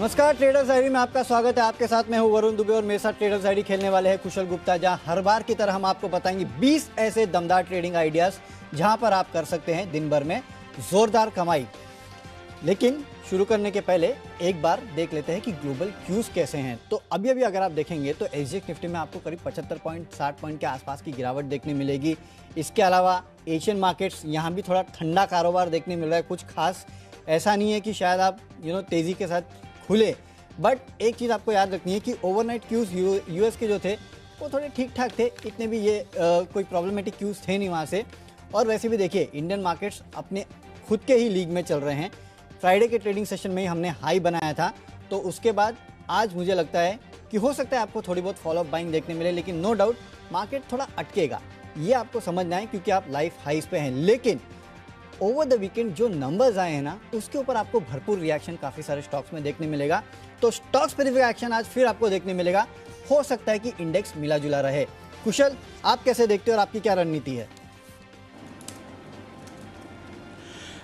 नमस्कार, traders diary में आपका स्वागत है। आपके साथ मैं हूं वरुण दुबे और मेरे साथ ट्रेडर्स डायरी खेलने वाले हैं कुशल गुप्ता, जहां हर बार की तरह हम आपको बताएंगे 20 ऐसे दमदार ट्रेडिंग आइडियाज जहां पर आप कर सकते हैं दिन भर में जोरदार कमाई। लेकिन शुरू करने के पहले एक बार देख लेते हैं कि ग्लोबल क्यूज कैसे हैं। तो अभी अगर आप देखेंगे तो एसजीएक्स निफ्टी में आपको करीब 75 पॉइंट 60 पॉइंट के आसपास की गिरावट देखने मिलेगी। इसके अलावा एशियन मार्केट्स यहाँ भी थोड़ा ठंडा कारोबार देखने मिल रहा है। कुछ खास ऐसा नहीं है कि शायद आप तेज़ी के साथ खुले, बट एक चीज़ आपको याद रखनी है कि ओवरनाइट क्यूज यूएस के जो थे वो थोड़े ठीक ठाक थे, इतने भी ये कोई प्रॉब्लमेटिक क्यूज थे नहीं वहाँ से। और वैसे भी देखिए इंडियन मार्केट्स अपने खुद के ही लीग में चल रहे हैं। फ्राइडे के ट्रेडिंग सेशन में ही हमने हाई बनाया था, तो उसके बाद आज मुझे लगता है कि हो सकता है आपको थोड़ी बहुत फॉलोअप बाइंग देखने मिले, लेकिन नो डाउट मार्केट थोड़ा अटकेगा, ये आपको समझना है क्योंकि आप लाइफ हाइस पे हैं। लेकिन ओवर द वीकेंड जो नंबर्स आए हैं ना, उसके ऊपर आपको भरपूर रिएक्शन काफ़ी सारे स्टॉक्स में देखने मिलेगा। तो स्टॉक्स पर रिएक्शन आज फिर आपको देखने मिलेगा। हो सकता है कि इंडेक्स मिला जुला रहे। कुशल, आप कैसे देखते हो और आपकी क्या रणनीति है?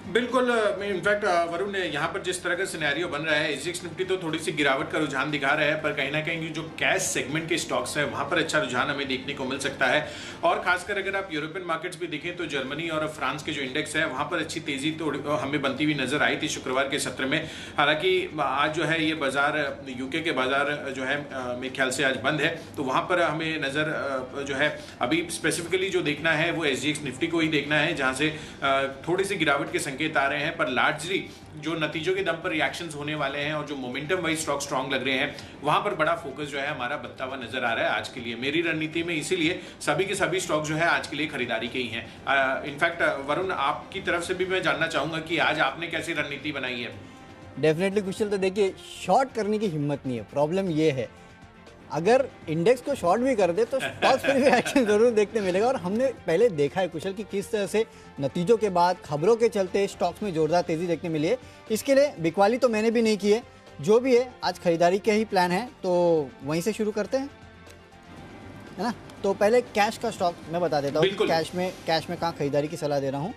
बिल्कुल, इनफैक्ट वरुण ने यहाँ पर जिस तरह का सिनेरियो बन रहा है, एसजीएक्स निफ्टी तो थोड़ी सी गिरावट का रुझान दिखा रहा है, पर कहीं ना कहीं जो कैश सेगमेंट के स्टॉक्स है वहाँ पर अच्छा रुझान हमें देखने को मिल सकता है। और खासकर अगर आप यूरोपियन मार्केट्स भी देखें तो जर्मनी और फ्रांस के जो इंडेक्स है वहाँ पर अच्छी तेजी तो हमें बनती हुई नजर आई थी शुक्रवार के सत्र में। हालांकि आज जो है ये बाजार यूके के बाजार जो है मेरे ख्याल से आज बंद है, तो वहाँ पर हमें नज़र जो है अभी स्पेसिफिकली जो देखना है वो एसजीएक्स निफ्टी को ही देखना है, जहाँ से थोड़ी सी गिरावट के संकेत आ रहे हैं। पर लार्जली जो नतीजों के दम पर रिएक्शंस होने वाले हैं और जो मोमेंटम वाइज स्टॉक स्ट्रांग लग रहे हैं, वहां पर बड़ा फोकस जो है हमारा बनता हुआ नजर आ रहा है आज के लिए मेरी रणनीति में। इसीलिए सभी के सभी स्टॉक जो है आज के लिए खरीदारी के ही हैं। इनफैक्ट वरुण, आपकी तरफ से भी मैं जानना चाहूंगा कि आज आपने कैसी रणनीति बनाई है? डेफिनेटली कुशल, तो देखिए शॉर्ट करने की हिम्मत नहीं है। प्रॉब्लम ये है, अगर इंडेक्स को शॉर्ट भी कर दे तो स्टॉक्स पर भी एक्शन जरूर देखने मिलेगा। और हमने पहले देखा है कुशल कि किस तरह से नतीजों के बाद खबरों के चलते स्टॉक्स में जोरदार तेजी देखने मिली है। इसके लिए बिकवाली तो मैंने भी नहीं की है। जो भी है आज खरीदारी के ही प्लान है, तो वहीं से शुरू करते हैं, है ना। तो पहले कैश का स्टॉक मैं बता देता हूँ, कैश में कहाँ खरीदारी की सलाह दे रहा हूँ।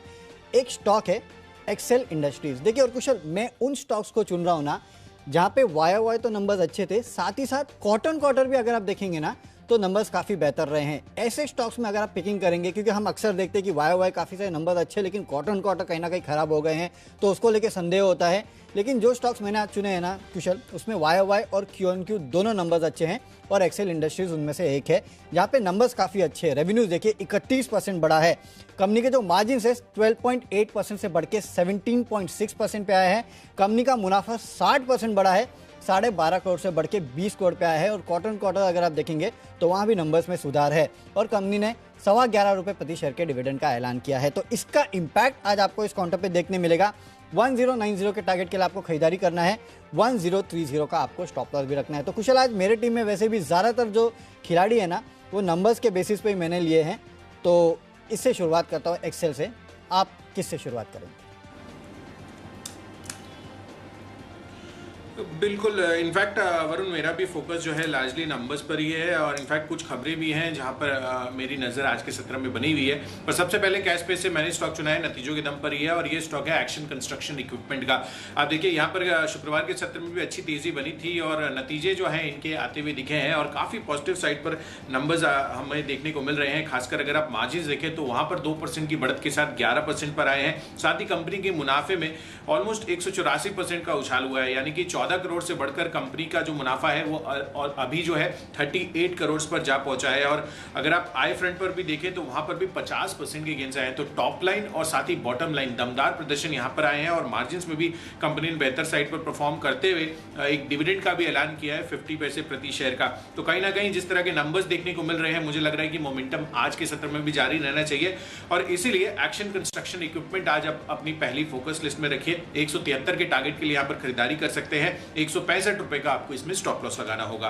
एक स्टॉक है एक्सेल इंडस्ट्रीज। देखिए और कुशल, मैं उन स्टॉक्स को चुन रहा हूँ ना जहाँ पे वाई तो नंबर्स अच्छे थे, साथ ही साथ क्वार्टर भी अगर आप देखेंगे ना तो नंबर्स काफ़ी बेहतर रहे हैं। ऐसे स्टॉक्स में अगर आप पिकिंग करेंगे, क्योंकि हम अक्सर देखते हैं कि वाई काफ़ी सारे नंबर्स अच्छे, लेकिन क्वार्टर कहीं ना कहीं खराब हो गए हैं, तो उसको लेके संदेह होता है। लेकिन जो स्टॉक्स मैंने आज चुने हैं ना कुशल, उसमें वाई और क्यू दोनों नंबर्स अच्छे हैं, और एक्सेल इंडस्ट्रीज उनमें से एक है जहाँ पे नंबर्स काफ़ी अच्छे हैं। रेवेन्यूज देखिए 31% बढ़ा है। कंपनी के जो मार्जिन है 12.8% से बढ़ के 17.6% पे आया है। कंपनी का मुनाफा 60% बढ़ा है, 12.5 करोड़ से बढ़ के 20 करोड़ पे आया है। और क्वार्टर अगर आप देखेंगे तो वहाँ भी नंबर्स में सुधार है। और कंपनी ने 11.25 रुपये प्रति शेयर के डिविडेंड का ऐलान किया है। तो इसका इम्पैक्ट आज आपको इस काउंटर पे देखने मिलेगा। 1090 के टारगेट के लिए आपको खरीदारी करना है, 1030 का आपको स्टॉप लॉस भी रखना है। तो कुशल, आज मेरे टीम में वैसे भी ज़्यादातर जो खिलाड़ी है ना वो नंबर्स के बेसिस पे ही मैंने लिए हैं। तो इससे शुरुआत करता हूँ एक्सेल से। आप किससे शुरुआत करेंगे? बिल्कुल, इनफैक्ट वरुण, मेरा भी फोकस जो है लार्जली नंबर्स पर ही है, और इनफैक्ट कुछ खबरें भी हैं जहां पर मेरी नज़र आज के सत्र में बनी हुई है। पर सबसे पहले कैश पे से मैंने स्टॉक चुना है, नतीजों के दम पर ही है, और ये स्टॉक है एक्शन कंस्ट्रक्शन इक्विपमेंट का। आप देखिए यहाँ पर शुक्रवार के सत्र में भी अच्छी तेजी बनी थी और नतीजे जो हैं इनके आते हुए दिखे हैं, और काफ़ी पॉजिटिव साइड पर नंबर्स हमें देखने को मिल रहे हैं। खासकर अगर आप मार्जिन देखें तो वहाँ पर 2% की बढ़त के साथ 11% पर आए हैं। साथ ही कंपनी के मुनाफे में ऑलमोस्ट 184% का उछाल हुआ है, यानी कि 14 करोड़ से बढ़कर कंपनी का जो मुनाफा है वो और अभी जो है 38 करोड़ पर जा पहुंचा है। और अगर आप आई फ्रंट पर भी देखें तो वहां पर भी 50% के गेंस आए हैं। तो टॉप लाइन और साथ ही बॉटम लाइन दमदार प्रदर्शन यहां पर आए हैं, और मार्जिन्स में भी कंपनी ने बेहतर साइड पर परफॉर्म करते हुए एक डिविडेंड का भी ऐलान किया है 50 पैसे प्रति शेयर का। तो कहीं ना कहीं जिस तरह के नंबर्स देखने को मिल रहे हैं, मुझे लग रहा है कि मोमेंटम आज के सत्र में भी जारी रहना चाहिए, और इसीलिए एक्शन कंस्ट्रक्शन इक्विपमेंट आज आप अपनी पहली फोकस लिस्ट में रखिए। 173 के टारगेट के लिए यहाँ पर खरीदारी कर सकते हैं। 165 रुपए का आपको इसमें स्टॉप लॉस लगाना होगा।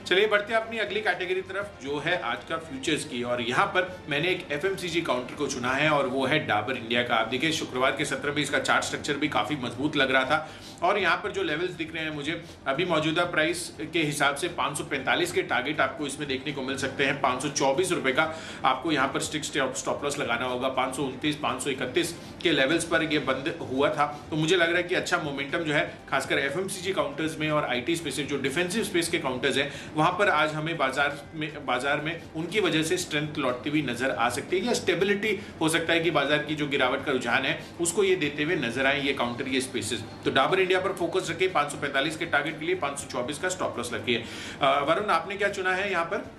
चलिए बढ़ते हैं अपनी अगली कैटेगरी तरफ जो है आज का फ्यूचर्स की, और यहाँ पर मैंने एक एफएमसीजी काउंटर को चुना है और वो है डाबर इंडिया का। आप देखिए शुक्रवार के सत्र में इसका चार्ट स्ट्रक्चर भी काफी मजबूत लग रहा था, और यहाँ पर जो लेवल्स दिख रहे हैं मुझे अभी मौजूदा प्राइस के हिसाब से 545 के टारगेट आपको इसमें देखने को मिल सकते हैं। 524 रुपए का आपको यहाँ पर स्ट्रिक्ट स्टॉप लॉस लगाना होगा। 529 531 के लेवल्स पर ये बंद हुआ था, तो मुझे लग रहा है कि अच्छा मोमेंटम जो है खासकर एफएमसीजी काउंटर्स में और आईटी स्पेस जो डिफेंसिव स्पेस के काउंटर्स हैं वहां पर आज हमें बाजार में उनकी वजह से स्ट्रेंथ लौटती हुई नजर आ सकती है, या स्टेबिलिटी हो सकता है कि बाजार की जो गिरावट का रुझान है उसको ये देते हुए नजर आए ये काउंटर, ये स्पेसेस। तो डाबर इंडिया पर फोकस रखिए, 545 के टारगेट के लिए 524 का स्टॉप लॉस रखिए। वरुण आपने क्या चुना है यहाँ पर?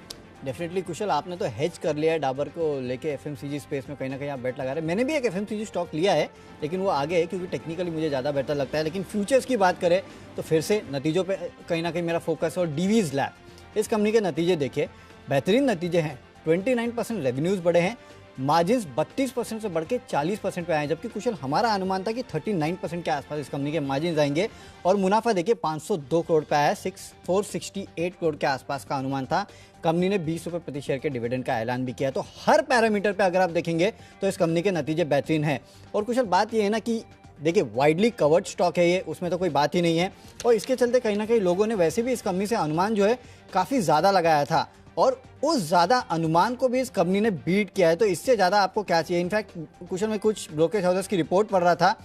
डेफिनेटली कुशल, आपने तो हेज कर लिया है डाबर को लेके एफएमसीजी स्पेस में, कहीं ना कहीं आप बेट लगा रहे हैं। मैंने भी एक एफएमसीजी स्टॉक लिया है लेकिन वो आगे है क्योंकि टेक्निकली मुझे ज़्यादा बेटर लगता है। लेकिन फ्यूचर्स की बात करें तो फिर से नतीजों पे कहीं ना कहीं मेरा फोकस है। और डीवीज लैब, इस कंपनी के नतीजे देखिए, बेहतरीन नतीजे हैं। 29% रेवेन्यूज़ बढ़े हैं, मार्जिन्स 32% से बढ़ के 40% पे आए, जबकि कुशल हमारा अनुमान था कि 39% के आसपास इस कंपनी के मार्जिन्स आएंगे। और मुनाफा देखिए 502 करोड़ पे आया, 468 करोड़ के आसपास का अनुमान था। कंपनी ने 20 रुपये प्रति शेयर के डिविडेंड का ऐलान भी किया। तो हर पैरामीटर पे अगर आप देखेंगे तो इस कंपनी के नतीजे बेहतरीन हैं। और कुशल बात ये है ना कि देखिए वाइडली कवर्ड स्टॉक है ये, उसमें तो कोई बात ही नहीं है। और इसके चलते कहीं ना कहीं लोगों ने वैसे भी इस कंपनी से अनुमान जो है काफ़ी ज़्यादा लगाया था, और उस ज़्यादा अनुमान को भी इस कंपनी ने बीट किया है। तो इससे ज़्यादा आपको क्या चाहिए? इनफैक्ट कुशल में कुछ ब्रोकरेज हाउसेस की रिपोर्ट पढ़ रहा था,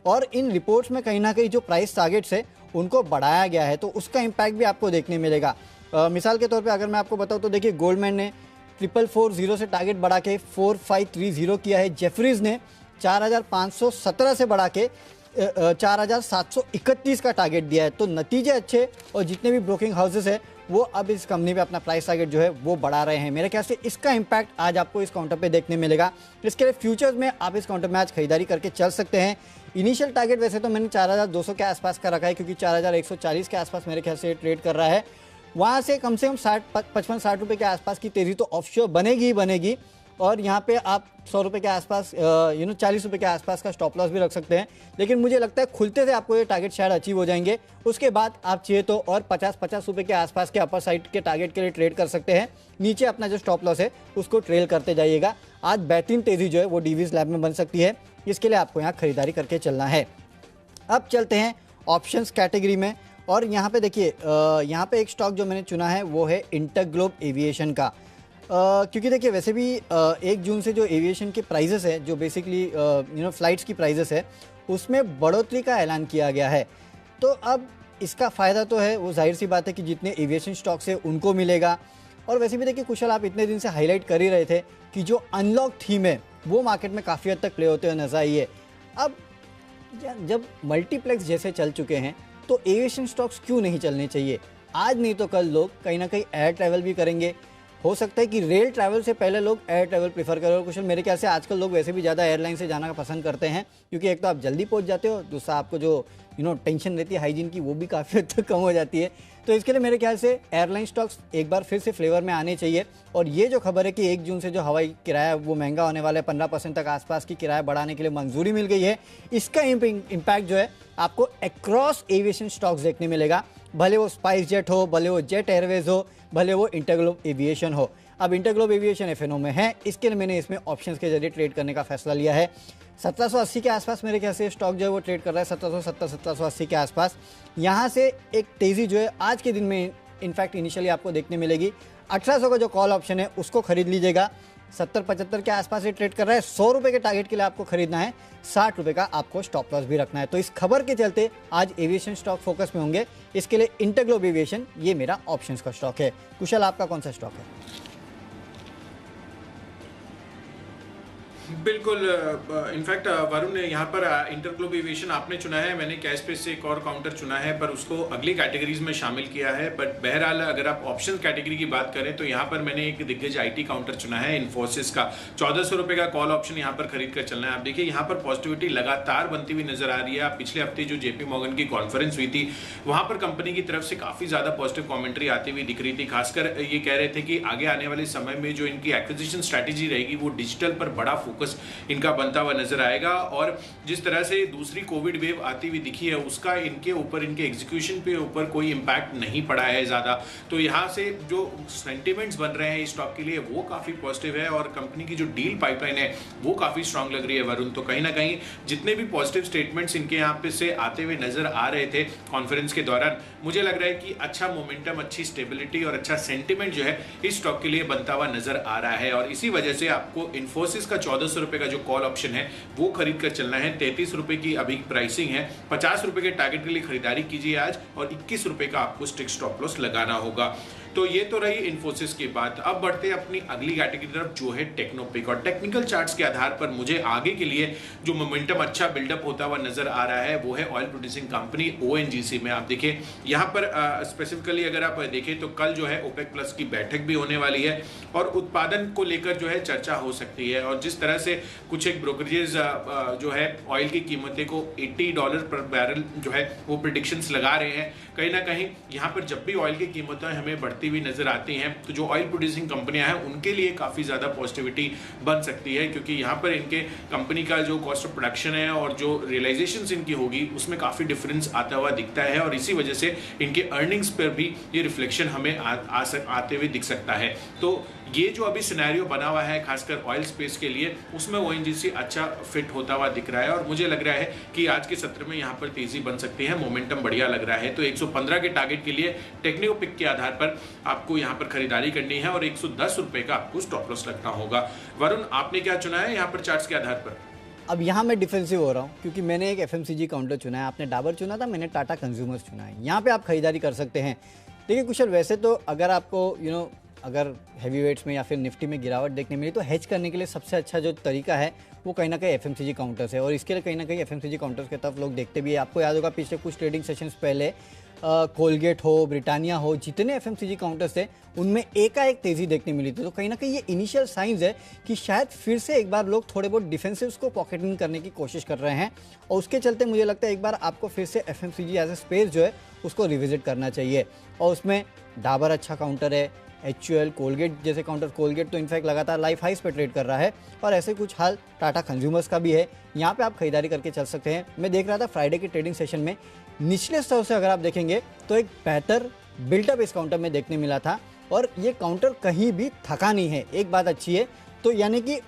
और इन रिपोर्ट्स में कहीं ना कहीं जो प्राइस टारगेट्स है उनको बढ़ाया गया है, तो उसका इम्पैक्ट भी आपको देखने मिलेगा। मिसाल के तौर पे अगर मैं आपको बताऊं तो देखिए गोल्डमैन ने 4440 से टारगेट बढ़ा के 4530 किया है। जेफरीज ने 4517 से बढ़ा के 4731 का टारगेट दिया है। तो नतीजे अच्छे, और जितने भी ब्रोकिंग हाउसेस है वो अब इस कंपनी पे अपना प्राइस टारगेट जो है वो बढ़ा रहे हैं। मेरे ख्याल से इसका इम्पैक्ट आज आपको इस काउंटर पे देखने मिलेगा। इसके लिए फ्यूचर्स में आप इस काउंटर में आज खरीदारी करके चल सकते हैं। इनिशियल टारगेट वैसे तो मैंने 4200 के आसपास का रखा है, क्योंकि 4140 के आसपास मेरे ख्याल से ट्रेड कर रहा है। वहाँ से कम 55-60 रुपये के आसपास की तेज़ी तो ऑफशोर बनेगी ही बनेगी। और यहाँ पे आप 100 रुपये के आसपास 40 रुपये के आसपास का स्टॉप लॉस भी रख सकते हैं। लेकिन मुझे लगता है खुलते से आपको ये टारगेट शायद अचीव हो जाएंगे। उसके बाद आप चाहिए तो और 50-50 रुपये के आसपास के अपर साइड के टारगेट के लिए ट्रेड कर सकते हैं। नीचे अपना जो स्टॉप लॉस है उसको ट्रेल करते जाइएगा। आज बेहतरीन तेज़ी जो है वो डीवीज लैब में बन सकती है, इसके लिए आपको यहाँ खरीदारी करके चलना है। अब चलते हैं ऑप्शंस कैटेगरी में, और यहाँ पे देखिए यहाँ पे एक स्टॉक जो मैंने चुना है वो है इंटरग्लोब एविएशन का। क्योंकि देखिए वैसे भी 1 जून से जो एविएशन के प्राइजेस है, जो बेसिकली फ्लाइट्स की प्राइजेस है, उसमें बढ़ोतरी का ऐलान किया गया है। तो अब इसका फ़ायदा तो है, वो जाहिर सी बात है कि जितने एविएशन स्टॉक्स है उनको मिलेगा। और वैसे भी देखिए कुशल, आप इतने दिन से हाईलाइट कर ही रहे थे कि जो अनलॉक थीम है वो मार्केट में काफ़ी हद तक प्ले होते हुए नजर आई है। अब जब मल्टीप्लेक्स जैसे चल चुके हैं तो एविएशन स्टॉक्स क्यों नहीं चलने चाहिए? आज नहीं तो कल लोग कहीं ना कहीं एयर ट्रैवल भी करेंगे। हो सकता है कि रेल ट्रैवल से पहले लोग एयर ट्रैवल प्रीफर करें। और कुशल मेरे ख्याल से आजकल लोग वैसे भी ज़्यादा एयरलाइन से जाना पसंद करते हैं, क्योंकि एक तो आप जल्दी पहुंच जाते हो, दूसरा आपको जो टेंशन रहती है हाइजीन की वो भी काफ़ी हद तक कम हो जाती है। तो इसके लिए मेरे ख्याल से एयरलाइन स्टॉक्स एक बार फिर से फ्लेवर में आने चाहिए। और ये जो खबर है कि 1 जून से जो हवाई किराया वो महंगा होने वाला है, 15% तक आसपास की किराया बढ़ाने के लिए मंजूरी मिल गई है, इसका इम्पैक्ट जो है आपको अक्रॉस एविएशन स्टॉक्स देखने मिलेगा। भले वो स्पाइस जेट हो, भले वो जेट एयरवेज हो, भले वो इंटरग्लोब एविएशन हो। अब इंटरग्लोब एविएशन एफएनओ में है, इसके लिए मैंने इसमें ऑप्शंस के जरिए ट्रेड करने का फैसला लिया है। 1780 के आसपास मेरे ख्याल से स्टॉक जो है वो ट्रेड कर रहा है, 1770-1780 के आसपास। यहाँ से एक तेज़ी जो है आज के दिन में इनफैक्ट इनिशियली आपको देखने मिलेगी। 1800 का जो कॉल ऑप्शन है उसको खरीद लीजिएगा। 70-75 के आसपास ये ट्रेड कर रहा है। 100 रुपये के टारगेट के लिए आपको खरीदना है, 60 रुपये का आपको स्टॉप लॉस भी रखना है। तो इस खबर के चलते आज एविएशन स्टॉक फोकस में होंगे। इसके लिए इंटरग्लोब एविएशन ये मेरा ऑप्शंस का स्टॉक है। कुशल, आपका कौन सा स्टॉक है? बिल्कुल, इनफैक्ट वरुण ने यहाँ पर इंटरग्लोब एविएशन आपने चुना है, मैंने कैश पे से एक और काउंटर चुना है पर उसको अगली कैटेगरीज में शामिल किया है। बट बहरहाल अगर आप ऑप्शन कैटेगरी की बात करें तो यहाँ पर मैंने एक दिग्गज आईटी काउंटर चुना है इन्फोसिस का। 1400 रुपये का कॉल ऑप्शन यहाँ पर खरीद कर चलना है। आप देखिए यहाँ पर पॉजिटिविटी लगातार बनती हुई नजर आ रही है। पिछले हफ्ते जो जेपी मॉर्गन की कॉन्फ्रेंस हुई थी वहाँ पर कंपनी की तरफ से काफ़ी ज़्यादा पॉजिटिव कॉमेंट्री आती हुई दिख रही थी। खासकर ये कह रहे थे कि आगे आने वाले समय में जो इनकी एक्विजिशन स्ट्रैटेजी रहेगी वो डिजिटल पर बड़ा फोकस फोकस इनका बनता हुआ नजर आएगा। और जिस तरह से दूसरी कोविड वेव आती हुई दिखी है उसका इनके ऊपर, इनके एग्जीक्यूशन पे ऊपर कोई इम्पैक्ट नहीं पड़ा है ज़्यादा। तो यहाँ से जो सेंटिमेंट्स बन रहे हैं इस स्टॉक के लिए वो काफ़ी पॉजिटिव है और कंपनी की जो डील पाइपलाइन है वो काफ़ी स्ट्रांग लग रही है वरुण। तो कहीं ना कहीं जितने भी पॉजिटिव स्टेटमेंट्स इनके यहाँ पे से आते हुए नजर आ रहे थे कॉन्फ्रेंस के दौरान, मुझे लग रहा है कि अच्छा मोमेंटम, अच्छी स्टेबिलिटी और अच्छा सेंटिमेंट जो है इस स्टॉक के लिए बनता हुआ नजर आ रहा है। और इसी वजह से आपको इन्फोसिस का 1400 रुपए का जो कॉल ऑप्शन है वो खरीद कर चलना है। 33 रुपए की अभी प्राइसिंग है, 50 रुपए के टारगेट के लिए खरीदारी कीजिए आज और 21 रुपए का आपको स्ट्रिक्ट स्टॉप लॉस लगाना होगा। तो ये तो रही इन्फोसिस की बात। अब बढ़ते हैं अपनी अगली कैटेगरी की तरफ जो है टेक्नोपिक। और टेक्निकल चार्ट्स के आधार पर मुझे आगे के लिए जो मोमेंटम अच्छा बिल्डअप होता हुआ नजर आ रहा है वो है ऑयल प्रोड्यूसिंग कंपनी ओएनजीसी में। आप देखिए यहाँ पर स्पेसिफिकली अगर आप देखें तो कल जो है ओपेक प्लस की बैठक भी होने वाली है और उत्पादन को लेकर जो है चर्चा हो सकती है। और जिस तरह से कुछ एक ब्रोकरेजेस जो है ऑयल की कीमतें को $80 पर बैरल जो है वो प्रिडिक्शंस लगा रहे हैं, कहीं ना कहीं यहाँ पर जब भी ऑयल की कीमतें हमें बढ़ती हुई नजर आती हैं तो जो ऑयल प्रोड्यूसिंग कंपनियां हैं उनके लिए काफ़ी ज़्यादा पॉजिटिविटी बन सकती है, क्योंकि यहाँ पर इनके कंपनी का जो कॉस्ट ऑफ प्रोडक्शन है और जो रियलाइजेशन इनकी होगी उसमें काफ़ी डिफरेंस आता हुआ दिखता है और इसी वजह से इनके अर्निंग्स पर भी ये रिफ्लेक्शन हमें आते हुए दिख सकता है। तो ये जो अभी सिनेरियो बना हुआ है खासकर ऑयल स्पेस के लिए उसमें ओएनजीसी अच्छा फिट होता हुआ दिख रहा है और मुझे लग रहा है कि आज के सत्र में यहाँ पर तेजी बन सकती है, मोमेंटम बढ़िया लग रहा है। तो 115 के टारगेट के लिए टेक्निकोपिक के आधार पर आपको यहाँ पर खरीदारी करनी है और 110 रुपए का आपको स्टॉप लॉस लगना होगा। वरुण, आपने क्या चुना है यहाँ पर चार्ट्स के आधार पर? अब यहाँ मैं डिफेंसिव हो रहा हूँ क्योंकि मैंने एक एफएमसीजी काउंटर चुना है, आपने डाबर चुना था, मैंने टाटा कंज्यूमर्स चुना है। यहाँ पे आप खरीदारी कर सकते हैं। देखिए कुशल, वैसे तो अगर आपको अगर हैवी वेट्स में या फिर निफ्टी में गिरावट देखने मिली तो हेज करने के लिए सबसे अच्छा जो तरीका है वो कहीं ना कहीं एफएमसीजी काउंटर्स है और इसके लिए कहीं ना कहीं एफएमसीजी काउंटर्स की तरफ लोग देखते भी है। आपको याद होगा पिछले कुछ ट्रेडिंग सेशंस पहले कोलगेट हो, ब्रिटानिया हो, जितने एफएमसीजी काउंटर्स थे उनमें एकाएक तेजी देखने मिली थी। तो कहीं ना कहीं ये इनिशियल साइंस है कि शायद फिर से एक बार लोग थोड़े बहुत डिफेंसिव्स को पॉकेटिंग करने की कोशिश कर रहे हैं और उसके चलते मुझे लगता है एक बार आपको फिर से एफएमसीजी एज ए स्पेस जो है उसको रिविजिट करना चाहिए। और उसमें डाबर अच्छा काउंटर है, HUL, कोलगेट जैसे काउंटर, कोलगेट तो इनफैक्ट लगातार लाइफ हाइस पे ट्रेड कर रहा है और ऐसे कुछ हाल टाटा कंज्यूमर्स का भी है। यहाँ पे आप खरीदारी करके चल सकते हैं। मैं देख रहा था फ्राइडे के ट्रेडिंग सेशन में निचले स्तर से अगर आप देखेंगे तो एक बेहतर बिल्टअप इस काउंटर में देखने मिला था और ये काउंटर कहीं भी थका नहीं है। एक बात अच्छी है, तो यानी कि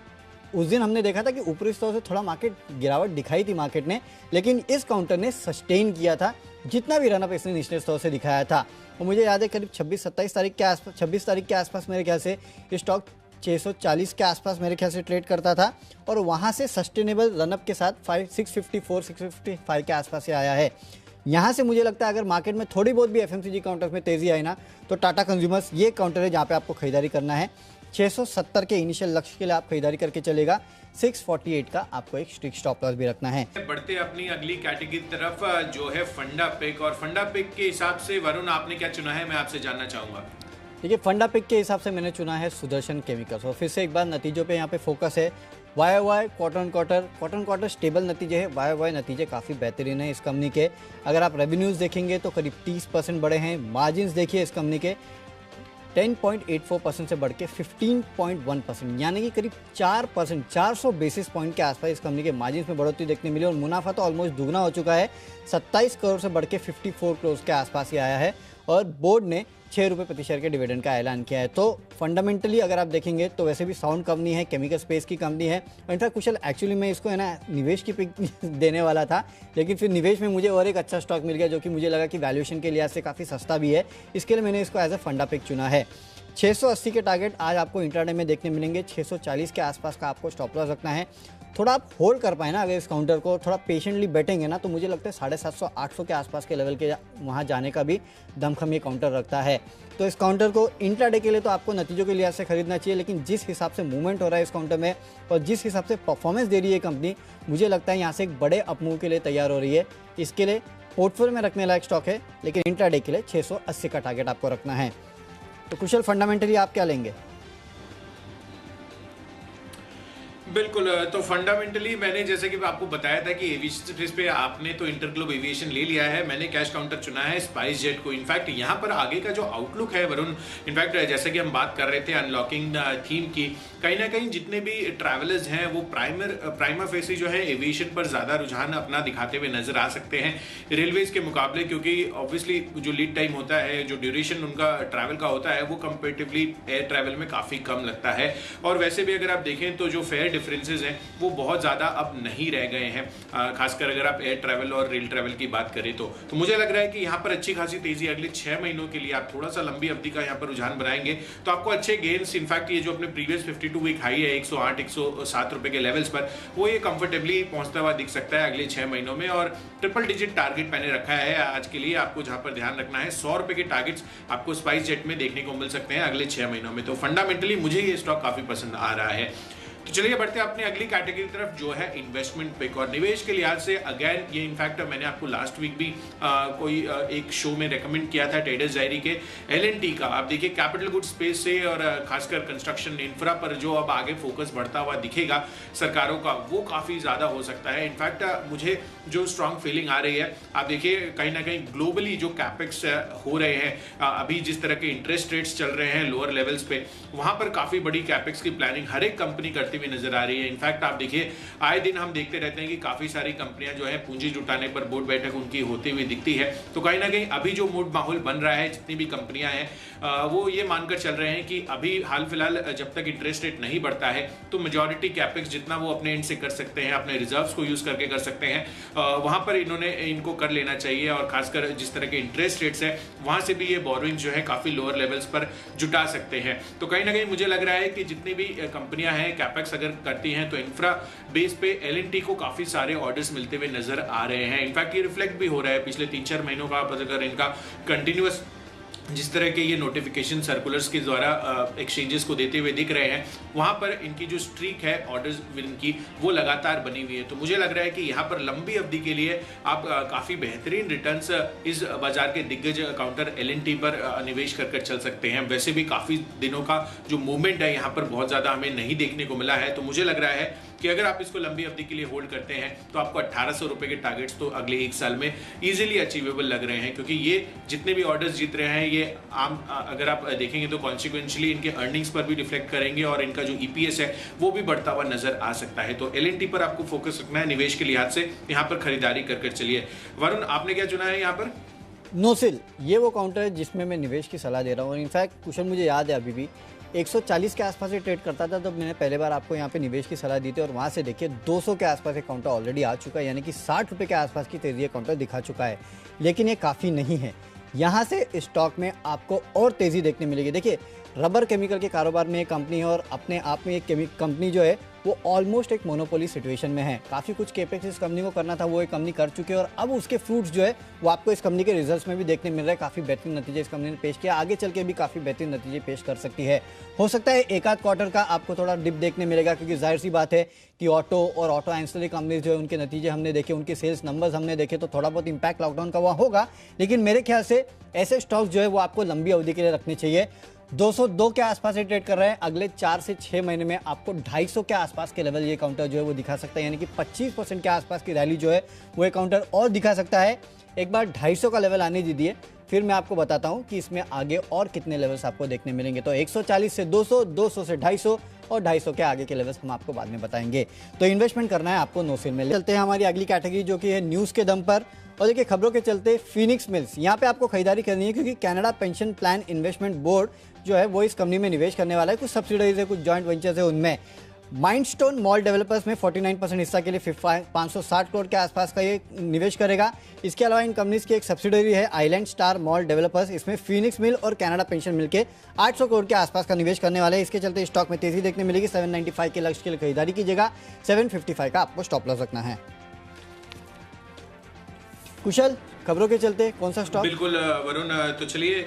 उस दिन हमने देखा था कि ऊपरी स्तर से थोड़ा मार्केट गिरावट दिखाई थी मार्केट ने, लेकिन इस काउंटर ने सस्टेन किया था जितना भी रनअप इसने निचले स्तर से दिखाया था। और मुझे याद है करीब 26 तारीख के आसपास मेरे ख्याल से ये स्टॉक 640 के आसपास मेरे ख्याल से ट्रेड करता था और वहाँ से सस्टेनेबल रनअप के साथ 655 के आसपास से आया है। यहाँ से मुझे लगता है अगर मार्केट में थोड़ी बहुत भी एफएमसीजी काउंटर्स में तेजी आई ना तो टाटा कंज्यूमर्स ये काउंटर है जहाँ पे आपको खरीदारी करना है। 670 के इनिशियल लक्ष्य के लिए आप खरीदारी करके चलेगा। 648 का आपको एक स्ट्रिक्ट स्टॉप लॉस भी रखना है। बढ़ते अपनी अगली कैटेगरी की तरफ जो है फंडा पिक। और फंडा पिक के हिसाब से वरुण आपने क्या चुना है, मैं आपसे जानना चाहूंगा। देखिए फंडा पिक के हिसाब से मैंने चुना है सुदर्शन केमिकल्स और फिर से एक बार नतीजों पे यहाँ पे फोकस है। वाई क्वार्टर स्टेबल नतीजे हैं, वाई नतीजे काफ़ी बेहतरीन है इस कंपनी के। अगर आप रेवेन्यूज़ देखेंगे तो करीब 30% बढ़े हैं। मार्जिन्स देखिए इस कंपनी के 10.84% से बढ़ के 15.1%, यानी कि करीब 4%, 400 बेसिस पॉइंट के आसपास इस कंपनी के मार्जिन में बढ़ोतरी देखने मिली और मुनाफा तो ऑलमोस्ट दुगना हो चुका है। 27 करोड़ से बढ़ के 54 करोड़ के आसपास ही आया है और बोर्ड ने 6 रुपये प्रति शेयर के डिविडेंड का ऐलान किया है। तो फंडामेंटली अगर आप देखेंगे तो वैसे भी साउंड कंपनी है, केमिकल स्पेस की कंपनी है। इनफैक्ट कुशल एक्चुअली मैं इसको है ना निवेश की पिक देने वाला था, लेकिन फिर निवेश में मुझे और एक अच्छा स्टॉक मिल गया जो कि मुझे लगा कि वैल्यूएशन के लिहाज से काफ़ी सस्ता भी है, इसके लिए मैंने इसको एज ए फंडा पिक चुना है। 680 के टारगेट आज आपको इंट्राडे में देखने मिलेंगे। 640 के आसपास का आपको स्टॉप लॉस रखना है। थोड़ा आप होल्ड कर पाए ना अगर इस काउंटर को, थोड़ा पेशेंटली बैठेंगे ना तो मुझे लगता है 750-800 के आसपास के लेवल के वहाँ जाने का भी दमखम ये काउंटर रखता है। तो इस काउंटर को इंट्राडे के लिए तो आपको नतीजों के लिहाज से खरीदना चाहिए, लेकिन जिस हिसाब से मूवमेंट हो रहा है इस काउंटर में और जिस हिसाब से परफॉर्मेंस दे रही है कंपनी, मुझे लगता है यहाँ से एक बड़े अपमूव के लिए तैयार हो रही है। इसके लिए पोर्टफोलियो में रखने लायक स्टॉक है, लेकिन इंट्राडे के लिए 680 का टारगेट आपको रखना है। तो कुशल फंडामेंटली आप क्या लेंगे? बिल्कुल। तो फंडामेंटली मैंने जैसे कि आपको बताया था कि एविएशन स्पेस पे आपने तो इंटरग्लोब एविएशन ले लिया है, मैंने कैश काउंटर चुना है स्पाइस जेट को। इनफैक्ट यहाँ पर आगे का जो आउटलुक है वरुण, इनफैक्ट जैसे कि हम बात कर रहे थे अनलॉकिंग थीम की, कहीं ना कहीं जितने भी ट्रैवलर्स हैं वो प्राइमा फेसी जो है एविएशन पर ज़्यादा रुझान अपना दिखाते हुए नजर आ सकते हैं रेलवेज के मुकाबले, क्योंकि ऑब्वियसली जो लीड टाइम होता है, जो ड्यूरेशन उनका ट्रैवल का होता है, वो कंपेरेटिवली एयर ट्रैवल में काफ़ी कम लगता है। और वैसे भी अगर आप देखें तो जो फेयर डिफरेंसेस हैं वो बहुत ज़्यादा अब नहीं रह गए हैं, खासकर अगर आप एयर ट्रैवल और रेल ट्रैवल की बात करें तो मुझे लग रहा है कि यहाँ पर अच्छी खासी तेजी अगले 6 महीनों के लिए आप थोड़ा सा लंबी अवधि का यहाँ पर रुझान बनाएंगे तो आपको अच्छे गेन्स, इनफैक्ट ये जो अपने प्रीवियस 52 वीक हाई है 108 107 रुपए के लेवल्स पर, वो ये कंफर्टेबली पहुंचता हुआ दिख सकता है अगले 6 महीनों में। और ट्रिपल डिजिट टारगेट मैंने रखा है आज के लिए, आपको जहां पर ध्यान रखना है 100 रुपए के टारगेट्स आपको स्पाइस जेट में देखने को मिल सकते हैं अगले 6 महीनों में। तो फंडामेंटली मुझे ये स्टॉक काफी पसंद आ रहा है। तो चलिए बढ़ते हैं अपनी अगली कैटेगरी की तरफ जो है इन्वेस्टमेंट पिक। और निवेश के लिहाज से अगेन ये इनफैक्ट मैंने आपको लास्ट वीक भी एक शो में रेकमेंड किया था ट्रेडर्स डायरी के L&T का। आप देखिए कैपिटल गुड स्पेस से और खासकर कंस्ट्रक्शन इंफ्रा पर जो अब आगे फोकस बढ़ता हुआ दिखेगा सरकारों का, वो काफ़ी ज़्यादा हो सकता है। इनफैक्ट मुझे जो स्ट्रांग फीलिंग आ रही है, आप देखिए कहीं ना कहीं ग्लोबली जो कैपेक्स हो रहे हैं, अभी जिस तरह के इंटरेस्ट रेट्स चल रहे हैं लोअर लेवल्स पे, वहाँ पर काफ़ी बड़ी कैपेक्स की प्लानिंग हर एक कंपनी करती हुई नजर आ रही है। इनफैक्ट आप देखिए आए दिन हम देखते रहते हैं कि काफी सारी कंपनियां जो है पूंजी जुटाने पर बोर्ड बैठक उनकी होती हुई दिखती है। तो कहीं ना कहीं अभी जो मूड माहौल बन रहा है, जितनी भी कंपनियां हैं वो ये मानकर चल रहे हैं कि अभी हाल फिलहाल जब तक इंटरेस्ट रेट नहीं बढ़ता है तो मेजॉरिटी कैपेक्स जितना वो अपने एंड से कर सकते हैं, अपने रिजर्व्स को यूज करके कर सकते हैं, वहां पर इनको कर लेना चाहिए। और खासकर जिस तरह के इंटरेस्ट रेट्स है वहां से भी ये बोरोइंग जो है काफी लोअर लेवल्स पर जुटा सकते हैं। तो कहीं ना कहीं मुझे लग रहा है कि जितनी भी कंपनियां हैं कैपेक्स अगर करती हैं तो इंफ्रा बेस पे L&T को काफी सारे ऑर्डर्स मिलते हुए नजर आ रहे हैं। इनफैक्ट ये रिफ्लेक्ट भी हो रहा है पिछले 3-4 महीनों का, अगर इनका कंटिन्यूअस जिस तरह के ये नोटिफिकेशन सर्कुलर्स के द्वारा एक्सचेंजेस को देते हुए दिख रहे हैं, वहां पर इनकी जो स्ट्रीक है ऑर्डर्स विन की वो लगातार बनी हुई है। तो मुझे लग रहा है कि यहाँ पर लंबी अवधि के लिए आप काफी बेहतरीन रिटर्न्स इस बाजार के दिग्गज काउंटर L&T पर निवेश कर चल सकते हैं। वैसे भी काफी दिनों का जो मूवमेंट है यहाँ पर बहुत ज्यादा हमें नहीं देखने को मिला है। तो मुझे लग रहा है कि अगर आप इसको लंबी अवधि के लिए होल्ड करते हैं तो आपको 1800 रुपए के टारगेट्स तो अगले 1 साल में इजीली अचीवेबल लग रहे हैं, क्योंकि ये जितने भी ऑर्डर्स जीत रहे हैं ये आम अगर आप देखेंगे तो कॉन्सिक्वेंशली इनके अर्निंग्स पर भी रिफ्लेक्ट करेंगे और इनका जो EPS है वो भी बढ़ता हुआ नजर आ सकता है। तो L&T पर आपको फोकस रखना है निवेश के लिहाज से, यहाँ पर खरीदारी कर चलिए। वरुण, आपने क्या चुना है यहाँ पर? नोसिल, ये वो काउंटर है जिसमें मैं निवेश की सलाह दे रहा हूँ। और इनफैक्ट कुशन मुझे याद है अभी भी 140 के आसपास से ट्रेड करता था, तो मैंने पहले बार आपको यहाँ पे निवेश की सलाह दी थी और वहाँ से देखिए 200 के आसपास एक काउंटर ऑलरेडी आ चुका है, यानी कि 60 रुपये के आसपास की तेजी काउंटर दिखा चुका है। लेकिन ये काफ़ी नहीं है, यहाँ से स्टॉक में आपको और तेज़ी देखने मिलेगी। देखिए रबर केमिकल के कारोबार में एक कंपनी है और अपने आप में एक कंपनी जो है वो ऑलमोस्ट एक मोनोपोली सिचुएशन में है। काफ़ी कुछ केपेक्स इस कंपनी को करना था, वो एक कंपनी कर चुकी है और अब उसके फ्रूट्स जो है वो आपको इस कंपनी के रिजल्ट्स में भी देखने मिल रहा है। काफ़ी बेहतरीन नतीजे इस कंपनी ने पेश किया, आगे चल के भी काफ़ी बेहतरीन नतीजे पेश कर सकती है। हो सकता है एक आध क्वार्टर का आपको थोड़ा डिप देखने मिलेगा, क्योंकि जाहिर सी बात है कि ऑटो और ऑटो एंसिलरी कंपनीज जो है उनके नतीजे हमने देखे, उनके सेल्स नंबर्स हमने देखे, तो थोड़ा बहुत इंपैक्ट लॉकडाउन का वहाँ होगा। लेकिन मेरे ख्याल से ऐसे स्टॉक जो है वो आपको लंबी अवधि के लिए रखने चाहिए। 202 के आसपास से ट्रेड कर रहे हैं, अगले 4 से 6 महीने में आपको 250 के आसपास के लेवल ये काउंटर जो है वो दिखा सकता है, यानी कि 25% के आसपास की रैली जो है वो ये काउंटर और दिखा सकता है। एक बार 250 का लेवल आने दीजिए, फिर मैं आपको बताता हूं कि इसमें आगे और कितने लेवल्स आपको देखने मिलेंगे। तो 140 से 200, 200 से 250 और 250 के आगे के लेवल्स हम आपको बाद में बताएंगे। तो इन्वेस्टमेंट करना है आपको नोसिल में। चलते हैं हमारी अगली कैटेगरी जो कि है न्यूज़ के दम पर। और देखिए खबरों के चलते फिनिक्स मिल्स, यहाँ पे आपको खरीदारी करनी है, क्योंकि Canada pension plan investment board जो है वो इस कंपनी में निवेश करने वाला है। कुछ सब्सिडीज है, कुछ जॉइंट वेंचर्स है, उनमें माइंडस्टोन मॉल डेवलपर्स में 49% हिस्सा के लिए 560 करोड़ के आसपास का ये निवेश करेगा। इसके अलावा इन कंपनीज की एक सब्सिडरी है आइलैंड स्टार मॉल डेवलपर्स, इसमें फिनिक्स मिल और कनाडा पेंशन मिल के 800 करोड़ के आसपास का निवेश करने वाले हैं। इसके चलते स्टॉक में तेजी देखने मिलेगी। 795 के लक्ष्य के लिए खरीदारी कीजिएगा, 755 का आपको स्टॉप लॉस रखना है। कुशल, खबरों के चलते कौन सा स्टॉक? बिल्कुल वरुण, तो चलिए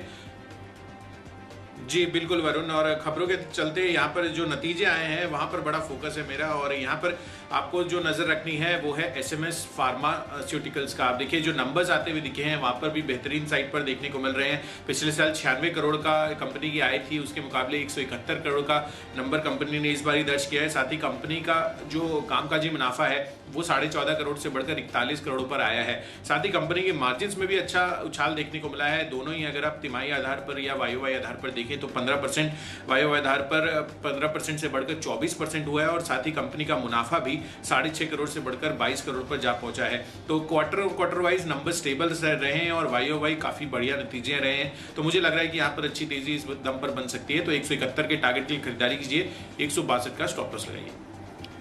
जी बिल्कुल वरुण, और खबरों के चलते यहाँ पर जो नतीजे आए हैं वहाँ पर बड़ा फोकस है मेरा। और यहाँ पर आपको जो नजर रखनी है वो है एसएमएस फार्मास्यूटिकल्स का। आप देखिए जो नंबर्स आते हुए दिखे हैं वहां पर भी बेहतरीन साइड पर देखने को मिल रहे हैं। पिछले साल 96 करोड़ का कंपनी की आय थी, उसके मुकाबले 171 करोड़ का नंबर कंपनी ने इस बार दर्ज किया है। साथ ही कंपनी का जो कामकाजी मुनाफा है वो 14.5 करोड़ से बढ़कर 41 करोड़ पर आया है। साथ ही कंपनी के मार्जिन में भी अच्छा उछाल देखने को मिला है। दोनों ही अगर आप तिमाही आधार पर या वाईओवाई आधार पर देखें तो 15% वाईओवाई आधार पर 15% से बढ़कर 24% हुआ है और साथ ही कंपनी का मुनाफा भी 6.5 करोड़ से बढ़कर 22 करोड़ पर जा पहुंचा है। तो क्वार्टर वाइज नंबर स्टेबल रहे हैं और वाईओवाई काफी बढ़िया नतीजे रहे हैं। तो मुझे लग रहा है कि यहाँ पर अच्छी तेजी इस दम पर बन सकती है। तो 171 के टारगेट की खरीदारी कीजिए, 162 का स्टॉप लॉस लगाइए।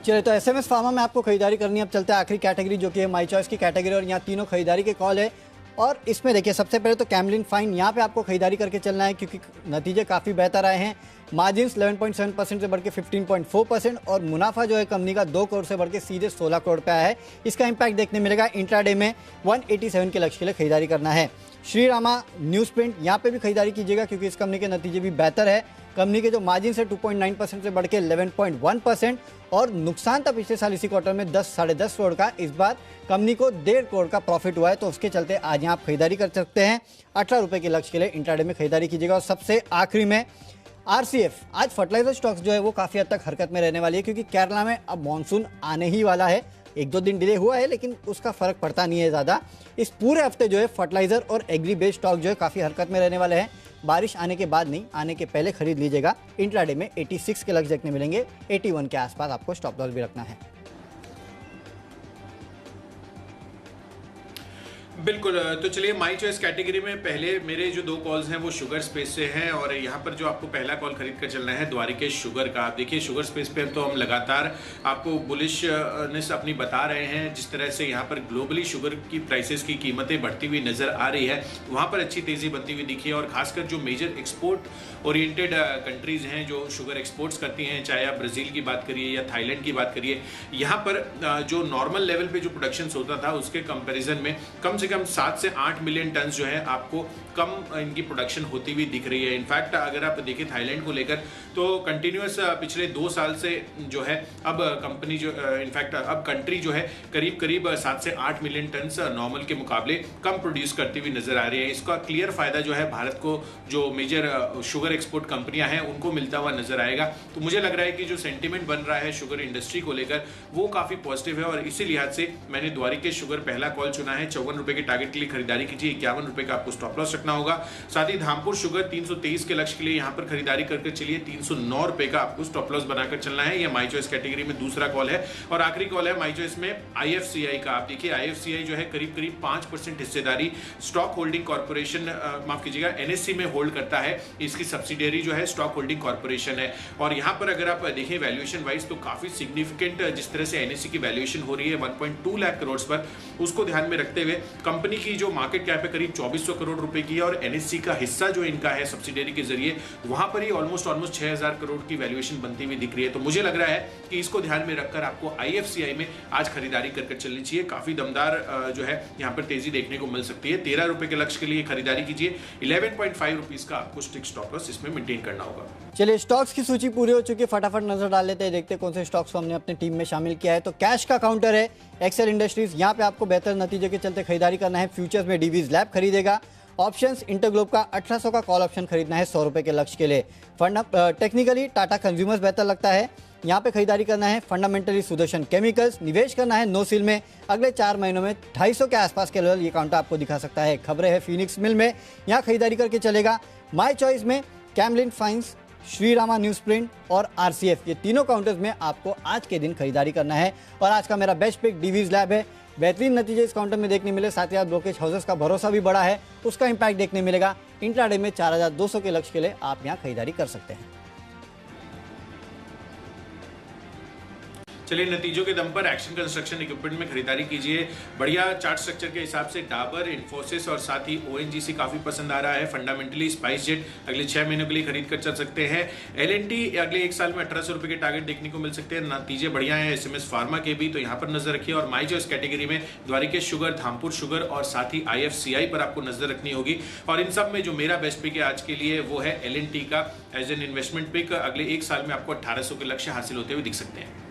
चलिए, तो एसएमएस फार्मा में आपको खरीदारी करनी है। अब चलते हैं आखिरी कैटेगरी जो कि है माई चॉइस की कैटेगरी, और यहाँ तीनों खरीदारी के कॉल है। और इसमें देखिए सबसे पहले तो कैमलिन फाइन, यहाँ पे आपको खरीदारी करके चलना है क्योंकि नतीजे काफ़ी बेहतर आए हैं। मार्जिन 11.7% से बढ़ के 15.4% और मुनाफा जो है कंपनी का 2 करोड़ से बढ़ के सीधे 16 करोड़ पे आया है। इसका इंपैक्ट देखने मिलेगा। इंट्राडे में 187 के लक्ष्य के लिए खरीदारी करना है। श्री रामा न्यूज़ प्रिंट, यहाँ पे भी खरीदारी कीजिएगा क्योंकि इस कंपनी के नतीजे भी बेहतर है। कंपनी के जो मार्जिन है 2.9% से बढ़ के 11.1% और नुकसान था पिछले साल इसी क्वार्टर में 10-10.5 करोड़ का। इस बार कंपनी को 1.5 करोड़ का प्रॉफिट हुआ है, तो उसके चलते आज यहाँ आप खरीदारी कर सकते हैं। 18 रुपये के लक्ष्य के लिए इंट्राडे में खरीदारी कीजिएगा। और सबसे आखिरी में आरसीएफ, आज फर्टिलाइजर स्टॉक्स जो है वो काफ़ी हद तक हरकत में रहने वाली है क्योंकि केरला में अब मानसून आने ही वाला है। 1-2 दिन डिले हुआ है लेकिन उसका फर्क पड़ता नहीं है ज़्यादा। इस पूरे हफ्ते जो है फर्टिलाइजर और एग्री बेस्ड स्टॉक जो है काफ़ी हरकत में रहने वाले हैं। बारिश आने के बाद नहीं, आने के पहले खरीद लीजिएगा। इंट्राडे में 86 के लक्ष्य देखने मिलेंगे, 81 के आसपास आपको स्टॉप लॉस भी रखना है। बिल्कुल, तो चलिए माई चॉइस कैटेगरी में पहले मेरे जो 2 कॉल्स हैं वो शुगर स्पेस से हैं और यहाँ पर जो आपको पहला कॉल खरीद कर चलना है द्वारिकेश शुगर का। आप देखिए शुगर स्पेस पे तो हम लगातार आपको बुलिशनेस अपनी बता रहे हैं। जिस तरह से यहाँ पर ग्लोबली शुगर की प्राइसेस की कीमतें बढ़ती हुई नजर आ रही है, वहाँ पर अच्छी तेजी बनती हुई दिखी है। और खासकर जो मेजर एक्सपोर्ट ओरिएंटेड कंट्रीज हैं जो शुगर एक्सपोर्ट्स करती हैं, चाहे आप ब्राज़ील की बात करिए या थाईलैंड की बात करिए, यहाँ पर जो नॉर्मल लेवल पे जो प्रोडक्शन होता था उसके कंपेरिजन में कम से कम 7 से 8 मिलियन टन जो है आपको कम इनकी प्रोडक्शन होती हुई दिख रही है। इनफैक्ट अगर आप देखिए थाईलैंड को लेकर तो कंटिन्यूअस पिछले 2 साल से जो है अब कंपनी जो इनफैक्ट अब कंट्री जो है करीब 7 से 8 मिलियन टन नॉर्मल के मुकाबले कम प्रोड्यूस करती हुई नजर आ रही है। इसका क्लियर फायदा जो है भारत को जो मेजर शुगर एक्सपोर्ट कंपनियां हैं उनको मिलता हुआ नजर आएगा। तो मुझे लग रहा है कि जो सेंटिमेंट बन रहा है शुगर इंडस्ट्री को लेकर वो काफी पॉजिटिव है और इसी लिहाज से मैंने द्वारिकेश शुगर पहला कॉल चुना है। 54 रुपए के टारगेट के लिए खरीदारी कीजिए, 51 रुपए का आपको स्टॉप लॉस रखना होगा। साथ ही धामपुर शुगर 323 के लक्ष्य के लिए यहाँ पर खरीदारी करके चलिए, 309 रुपए का आपको स्टॉप लॉस बनाकर चलना है। यह माई चॉइस कैटेगरी में दूसरा कॉल है और आखिरी कॉल है माई चॉइस में आईएफसीआई का। आप देखिए आईएफसीआई जो है करीब 5% हिस्सेदारी स्टॉक होल्डिंग कॉर्पोरेशन माफ कीजिएगा एनएससी में होल्ड करता है। इसकी सब्सिडियरी जो है स्टॉक होल्डिंग कॉर्पोरेशन है और यहाँ पर अगर आप देखें वैल्यूएशन वाइज तो काफी सिग्निफिकेंट जिस तरह से एनएससी की वैल्यूएशन हो रही है 1.2 लाख करोड़ पर, उसको ध्यान में रखते हुए कंपनी की जो मार्केट कैप है करीब 2400 करोड़ रुपए की है और एनएससी का हिस्सा जो इनका है सब्सिडियरी के जरिए वहां पर ही ऑलमोस्ट 6000 करोड़ की वैल्यूएशन बनती हुई दिख रही है। तो मुझे लग रहा है कि इसको ध्यान में रखकर आपको आईएफसीआई में आज खरीदारी करके चलनी चाहिए। काफी दमदार जो है यहाँ पर तेजी देखने को मिल सकती है। 13 रुपए के लक्ष्य के लिए खरीदारी कीजिए, 11.5 रुपीज का आपको स्टिक स्टॉप लॉस इसमें मेंटेन करना होगा। चलिए, स्टॉक्स की सूची पूरी हो चुकी है, फटाफट नजर डाल लेते हैं, देखते हैं कौन से स्टॉक्स को हमने अपनी टीम में शामिल किया है। तो कैश का काउंटर है एक्सेल इंडस्ट्रीज, यहाँ पे आपको बेहतर नतीजे के चलते खरीदारी करना है। फ्यूचर्स में डीवीज लैब खरीदेगा। ऑप्शंस इंटरग्लोब का 1800 का कॉल ऑप्शन खरीदना है 100 रुपए के लक्ष्य के लिए। टेक्निकली टाटा कंज्यूमर्स बेहतर लगता है, यहाँ पे खरीदारी करना है। फंडामेंटली सुदर्शन केमिकल्स, निवेश करना है नो सील में। अगले 4 महीनों में 250 के आसपास के लेवल ये काउंटर आपको दिखा सकता है। खबरें है फिनिक्स मिल में, यहाँ खरीदारी करके चलेगा। माई चॉइस में Camlin fines, Shree Rama news print और आरसीएफ, ये तीनों काउंटर्स में आपको आज के दिन खरीदारी करना है। और आज का मेरा बेस्ट पिक डीवीज लैब है। बेहतरीन नतीजे इस काउंटर में देखने मिले, साथ ही साथ ब्रोकेज हाउसेस का भरोसा भी बढ़ा है, उसका इंपैक्ट देखने मिलेगा। इंट्राडे में 4200 के लक्ष्य के लिए आप यहाँ खरीदारी कर सकते हैं। चलिए, नतीजों के दम पर एक्शन कंस्ट्रक्शन इक्विपमेंट में खरीदारी कीजिए। बढ़िया चार्ट स्ट्रक्चर के हिसाब से डाबर, इन्फोसिस और साथ ही ओएनजीसी काफी पसंद आ रहा है। फंडामेंटली स्पाइस जेट अगले 6 महीनों के लिए खरीद कर चल सकते हैं। एलएनटी अगले 1 साल में 1800 रुपए के टारगेट देखने को मिल सकते हैं। नतीजे बढ़िया है एसएमएस फार्मा के भी, तो यहाँ पर नजर रखिए। और माई चॉइस कैटेगरी में द्वारिकेश शुगर, धामपुर शुगर और साथ ही आईएफसीआई पर आपको नजर रखनी होगी। और इन सब में जो मेरा बेस्ट पिक है आज के लिए वो है एलएनटी का एज एन इन्वेस्टमेंट पिक। अगले 1 साल में आपको 1800 के लक्ष्य हासिल होते हुए दिख सकते हैं।